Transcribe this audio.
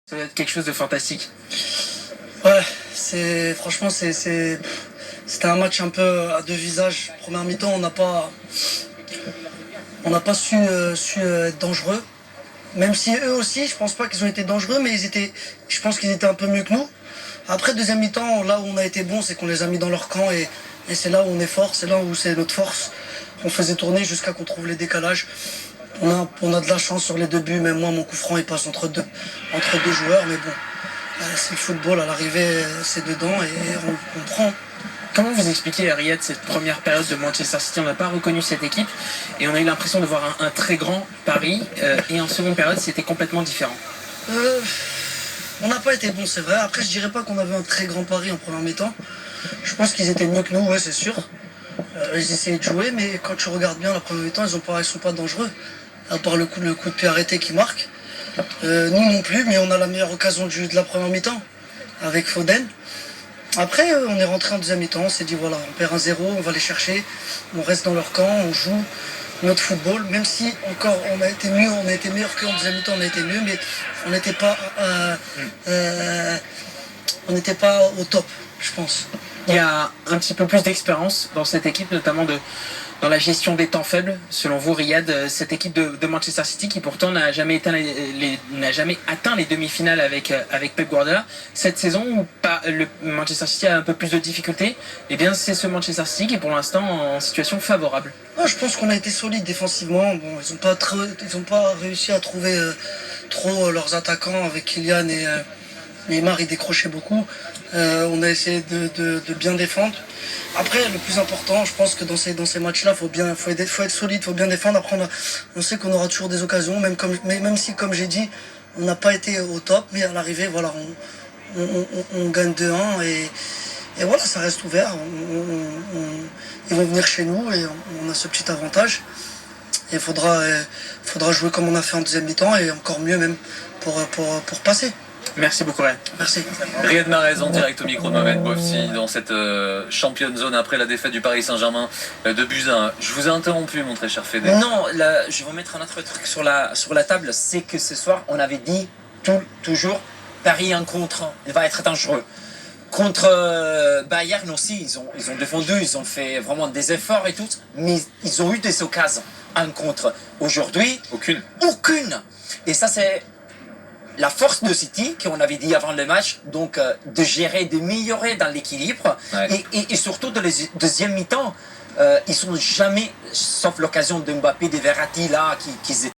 Ça va être quelque chose de fantastique. Ouais, franchement c'était un match un peu à deux visages. Première mi-temps, on n'a pas su être dangereux. Même si eux aussi, je pense pas qu'ils ont été dangereux, mais je pense qu'ils étaient un peu mieux que nous. Après, deuxième mi-temps, là où on a été bon, c'est qu'on les a mis dans leur camp et c'est là où on est fort, c'est là où c'est notre force. On faisait tourner jusqu'à qu'on trouve les décalages. On a de la chance sur les deux buts, même moi, mon coup franc, il passe entre deux joueurs, mais bon, c'est le football, à l'arrivée, c'est dedans et on prend. Comment vous expliquez, Riyad, cette première période de Manchester City? On n'a pas reconnu cette équipe et on a eu l'impression de voir un très grand Paris. Et en seconde période, c'était complètement différent. On n'a pas été bon, c'est vrai. Après, je dirais pas qu'on avait un très grand Paris en première mi-temps. Je pense qu'ils étaient mieux que nous, ouais, c'est sûr. Ils essayaient de jouer, mais quand tu regardes bien la première mi-temps, ils sont pas dangereux. À part le coup de pied arrêté qui marque. Nous non plus, mais on a la meilleure occasion de la première mi-temps avec Foden. Après, on est rentré en deuxième mi-temps, on s'est dit voilà, on perd 1-0, on va les chercher, on reste dans leur camp, on joue notre football, même si encore on a été meilleur qu'en deuxième mi-temps, on a été mieux, mais on n'était pas au top, je pense. Il y a un petit peu plus d'expérience dans cette équipe, notamment dans la gestion des temps faibles. Selon vous, Riyad, cette équipe de Manchester City qui pourtant n'a jamais atteint les demi-finales avec Pep Guardiola, cette saison où le Manchester City a un peu plus de difficultés, eh bien c'est ce Manchester City qui est pour l'instant en situation favorable. Je pense qu'on a été solide défensivement. Bon, ils n'ont pas réussi à trouver trop leurs attaquants avec Kylian et Neymar, ils décrochaient beaucoup. On a essayé de bien défendre. Après, le plus important, je pense que dans ces matchs-là, faut être solide, faut bien défendre. Après, on sait qu'on aura toujours des occasions, même si, comme j'ai dit, on n'a pas été au top, mais à l'arrivée, voilà, on gagne 2-1 et voilà, ça reste ouvert. Ils vont venir chez nous et on a ce petit avantage. Et il faudra jouer comme on a fait en deuxième mi-temps et encore mieux même pour passer. Merci beaucoup, Riyad. Merci. Riyad Mahrez en direct au micro de Mohamed Bouafsi dans cette championne zone après la défaite du Paris Saint-Germain de buts à 1. Je vous ai interrompu, mon très cher Fédé. Non, là, je vais mettre un autre truc sur la table. C'est que ce soir, on avait dit toujours Paris en contre, il va être dangereux. Contre Bayern aussi, ils ont défendu, ils ont fait vraiment des efforts et tout, mais ils ont eu des occasions en contre. Aujourd'hui, Aucune. Et ça, c'est la force de City, qu'on avait dit avant le match, donc de gérer, de m'améliorer dans l'équilibre, ouais. et surtout de la deuxième mi-temps, ils sont jamais, sauf l'occasion de Mbappé, de Verratti là, qui étaient